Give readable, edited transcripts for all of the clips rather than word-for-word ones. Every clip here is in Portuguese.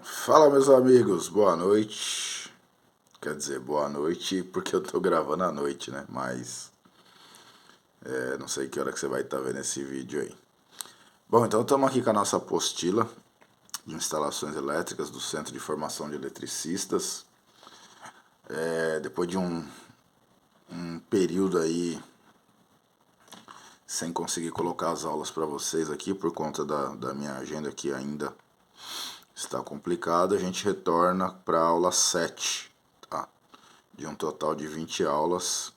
Fala, meus amigos, boa noite. Quer dizer, boa noite porque eu tô gravando à noite, né? Mas não sei que hora que você vai estar vendo esse vídeo aí. Bom, então estamos aqui com a nossa apostila de instalações elétricas do Centro de Formação de Eletricistas. Depois de um período aí sem conseguir colocar as aulas para vocês aqui por conta da minha agenda que ainda está complicada, a gente retorna para a aula 7, tá? De um total de 20 aulas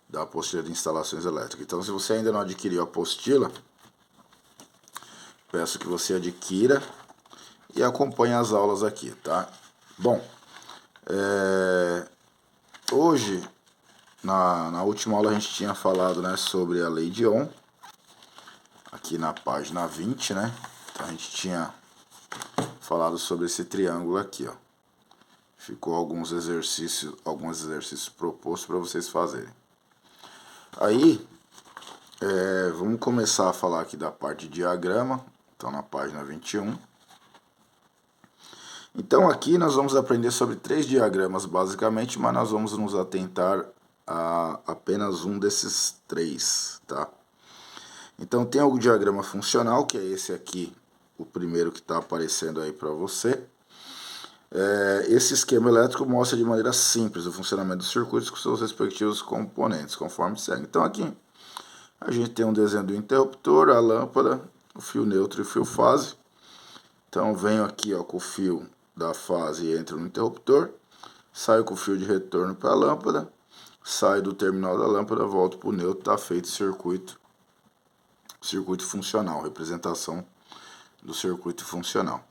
da apostila de instalações elétricas. Então, se você ainda não adquiriu a apostila, peço que você adquira e acompanhe as aulas aqui, tá? Bom, hoje, na última aula a gente tinha falado, né, sobre a lei de Ohm, aqui na página 20, né? Então a gente tinha falado sobre esse triângulo aqui, ó. Ficou alguns exercícios propostos para vocês fazerem. Aí, vamos começar a falar aqui da parte de diagrama, então na página 21. Então aqui nós vamos aprender sobre 3 diagramas basicamente, mas nós vamos nos atentar a apenas um desses 3, tá? Então tem o diagrama funcional, que é esse aqui, o primeiro que está aparecendo aí para você. Esse esquema elétrico mostra de maneira simples o funcionamento dos circuitos com seus respectivos componentes, conforme segue. Então aqui a gente tem um desenho do interruptor, a lâmpada, o fio neutro e o fio fase. Então venho aqui, ó, com o fio da fase e entro no interruptor, saio com o fio de retorno para a lâmpada, saio do terminal da lâmpada, volto para o neutro, está feito circuito funcional, representação do circuito funcional.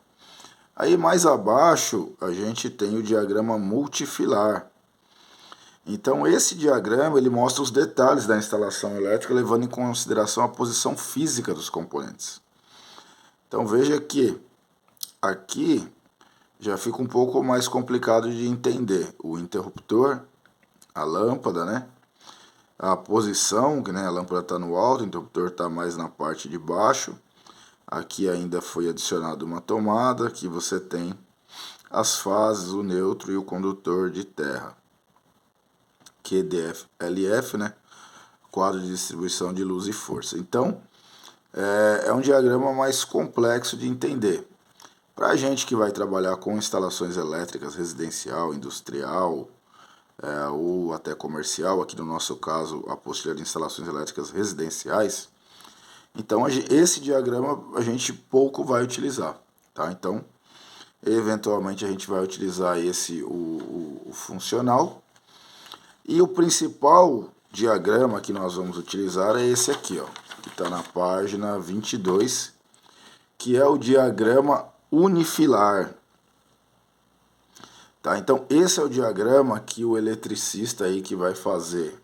Aí mais abaixo a gente tem o diagrama multifilar. Então esse diagrama ele mostra os detalhes da instalação elétrica, levando em consideração a posição física dos componentes. Então veja que aqui já fica um pouco mais complicado de entender. O interruptor, a lâmpada, né? A posição, que, né, a lâmpada está no alto, o interruptor está mais na parte de baixo. Aqui ainda foi adicionado uma tomada, aqui você tem as fases, o neutro e o condutor de terra. QDF, LF, né? Quadro de distribuição de luz e força. Então, é um diagrama mais complexo de entender. Para a gente que vai trabalhar com instalações elétricas residencial, industrial ou até comercial, aqui no nosso caso a apostila de instalações elétricas residenciais, então esse diagrama a gente pouco vai utilizar, tá? Então, eventualmente a gente vai utilizar o funcional, e o principal diagrama que nós vamos utilizar é esse aqui, ó, que está na página 22, que é o diagrama unifilar. Tá, então esse é o diagrama que o eletricista aí que vai fazer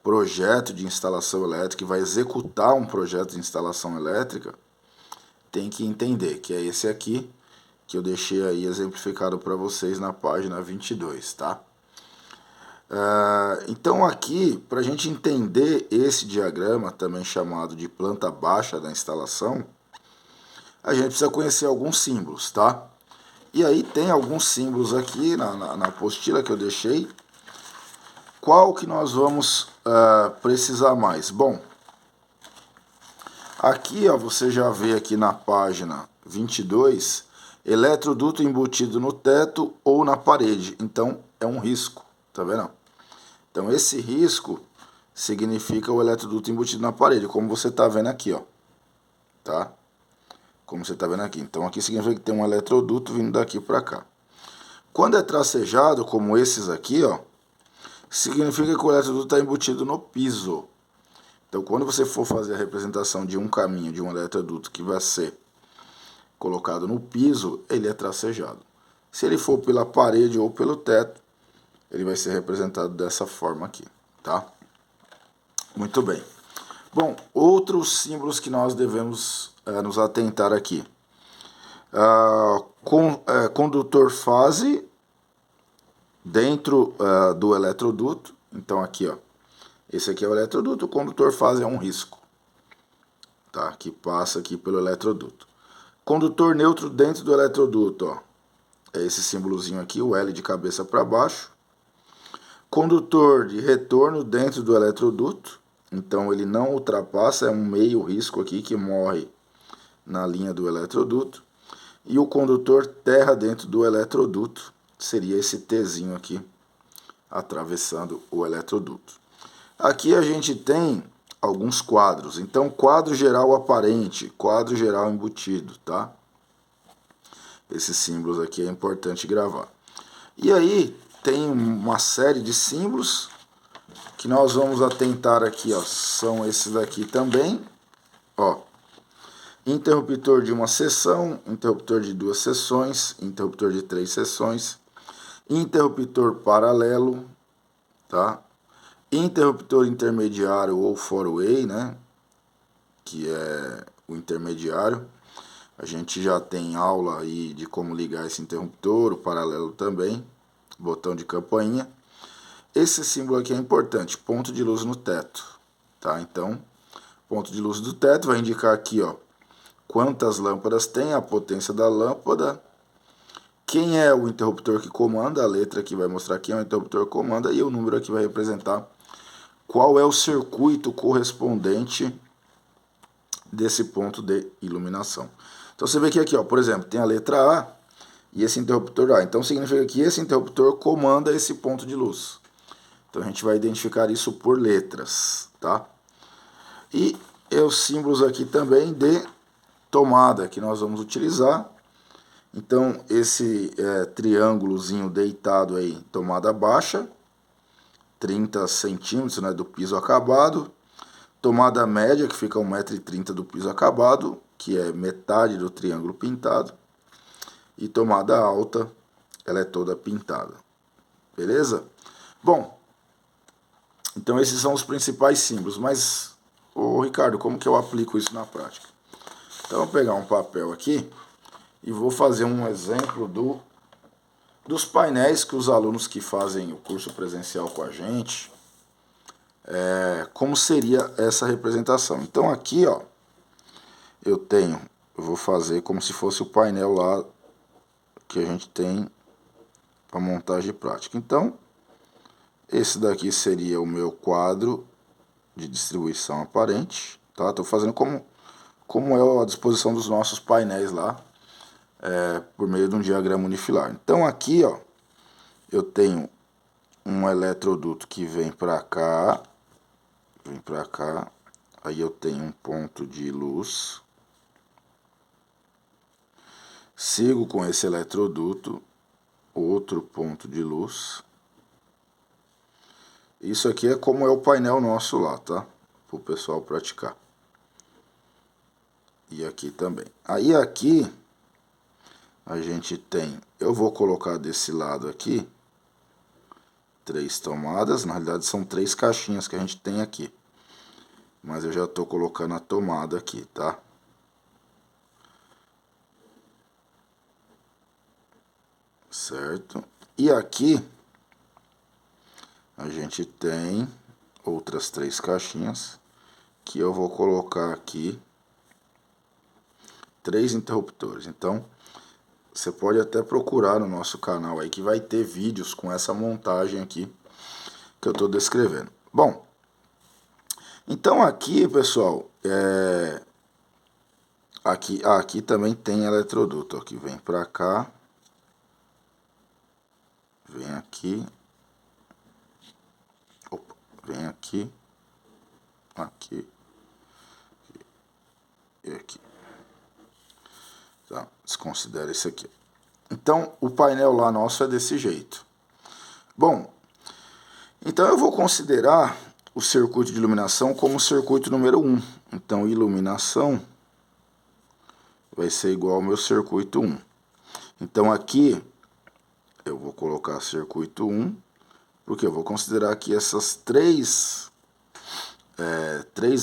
projeto de instalação elétrica, que vai executar um projeto de instalação elétrica, tem que entender, que é esse aqui, que eu deixei aí exemplificado para vocês na página 22, tá? Então aqui, para a gente entender esse diagrama, também chamado de planta baixa da instalação, a gente precisa conhecer alguns símbolos, tá? E aí tem alguns símbolos aqui na apostila que eu deixei. Qual que nós vamos precisar mais? Bom, aqui ó, você já vê aqui na página 22, eletroduto embutido no teto ou na parede. Então é um risco, tá vendo? Então esse risco significa o eletroduto embutido na parede, como você está vendo aqui, ó, tá? Como você está vendo aqui. Então aqui significa que tem um eletroduto vindo daqui para cá. Quando é tracejado, como esses aqui, ó, significa que o eletroduto está embutido no piso. Então quando você for fazer a representação de um caminho de um eletroduto que vai ser colocado no piso, ele é tracejado. Se ele for pela parede ou pelo teto, ele vai ser representado dessa forma aqui, tá? Muito bem. Bom, outros símbolos que nós devemos nos atentar aqui. Condutor fase dentro do eletroduto. Então aqui, ó, esse aqui é o eletroduto, o condutor fase é um risco, tá? Que passa aqui pelo eletroduto. Condutor neutro dentro do eletroduto, ó. É esse símbolozinho aqui, o L de cabeça para baixo. Condutor de retorno dentro do eletroduto. Então ele não ultrapassa, é um meio risco aqui que morre na linha do eletroduto. E o condutor terra dentro do eletroduto, seria esse Tzinho aqui, atravessando o eletroduto. Aqui a gente tem alguns quadros. Então, quadro geral aparente, quadro geral embutido, tá? Esses símbolos aqui é importante gravar. E aí, tem uma série de símbolos que nós vamos atentar aqui, ó. São esses daqui também, ó. Interruptor de uma seção, interruptor de 2 seções, interruptor de 3 seções, interruptor paralelo, tá? Interruptor intermediário ou four-way, né? Que é o intermediário. A gente já tem aula aí de como ligar esse interruptor, o paralelo também, botão de campainha. Esse símbolo aqui é importante, ponto de luz no teto, tá? Então, ponto de luz do teto vai indicar aqui, ó, quantas lâmpadas tem, a potência da lâmpada, quem é o interruptor que comanda, a letra aqui vai mostrar quem é o interruptor que comanda, e o número aqui vai representar qual é o circuito correspondente desse ponto de iluminação. Então você vê que aqui, ó, por exemplo, tem a letra A e esse interruptor A. Então significa que esse interruptor comanda esse ponto de luz. Então a gente vai identificar isso por letras, tá? E os símbolos aqui também de tomada que nós vamos utilizar. Então esse triângulozinho deitado aí, tomada baixa, 30 centímetros, né, do piso acabado. Tomada média, que fica 1,30 m do piso acabado, que é metade do triângulo pintado. E tomada alta, ela é toda pintada. Beleza? Bom, então esses são os principais símbolos. Mas, ô Ricardo, como que eu aplico isso na prática? Então eu vou pegar um papel aqui e vou fazer um exemplo dos painéis que os alunos que fazem o curso presencial com a gente, como seria essa representação. Então aqui, ó, eu vou fazer como se fosse o painel lá que a gente tem para montagem prática. Então, esse daqui seria o meu quadro de distribuição aparente, tá? Estou fazendo como é a disposição dos nossos painéis lá, por meio de um diagrama unifilar. Então aqui, ó, eu tenho um eletroduto que vem para cá, aí eu tenho um ponto de luz, sigo com esse eletroduto, outro ponto de luz. Isso aqui é como é o painel nosso lá, tá? Para o pessoal praticar. E aqui também. Aí aqui a gente tem, eu vou colocar desse lado aqui 3 tomadas, na realidade são 3 caixinhas que a gente tem aqui. Mas eu já estou colocando a tomada aqui, tá? Certo? E aqui a gente tem outras 3 caixinhas que eu vou colocar aqui 3 interruptores. Então, você pode até procurar no nosso canal aí que vai ter vídeos com essa montagem aqui que eu estou descrevendo. Bom, então aqui, pessoal, aqui também tem eletroduto, ó, que vem para cá, vem aqui, opa, vem aqui, aqui e aqui. Tá, desconsidera esse aqui. Então, o painel lá nosso é desse jeito. Bom, então eu vou considerar o circuito de iluminação como o circuito número 1. Então, iluminação vai ser igual ao meu circuito 1. Então, aqui eu vou colocar circuito 1, porque eu vou considerar aqui essas três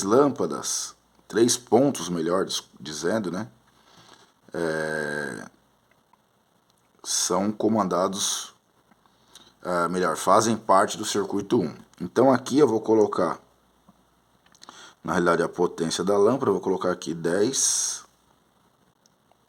lâmpadas, 3 pontos, melhor dizendo, né? São comandados, fazem parte do circuito 1. Então aqui eu vou colocar, na realidade, a potência da lâmpada, eu vou colocar aqui 10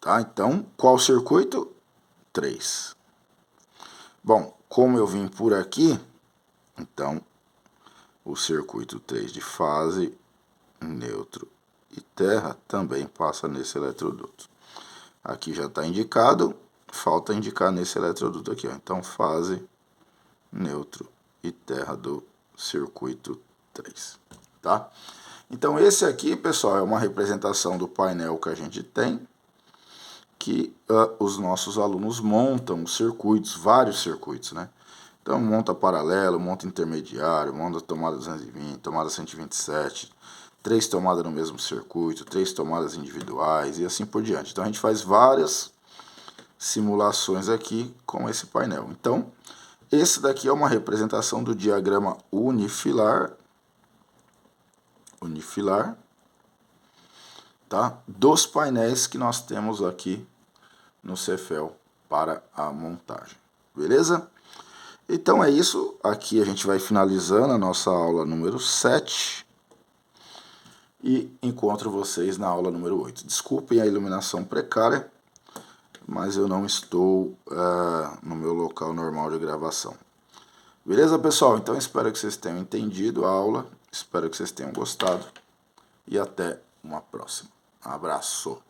Tá? Então, qual circuito? 3. Bom, como eu vim por aqui, então, o circuito 3 de fase, neutro e terra também passa nesse eletroduto. Aqui já está indicado, falta indicar nesse eletroduto aqui, ó. Então, fase, neutro e terra do circuito 3, tá? Então, esse aqui, pessoal, é uma representação do painel que a gente tem, que os nossos alunos montam circuitos, vários circuitos, né? Então, monta paralelo, monta intermediário, monta tomada 220, tomada 127, 3 tomadas no mesmo circuito, 3 tomadas individuais e assim por diante. Então, a gente faz várias simulações aqui com esse painel. Então, esse daqui é uma representação do diagrama unifilar, tá? Dos painéis que nós temos aqui no Cefel para a montagem. Beleza? Então é isso. Aqui a gente vai finalizando a nossa aula número 7. E encontro vocês na aula número 8. Desculpem a iluminação precária, mas eu não estou no meu local normal de gravação. Beleza, pessoal? Então espero que vocês tenham entendido a aula, espero que vocês tenham gostado e até uma próxima. Abraço!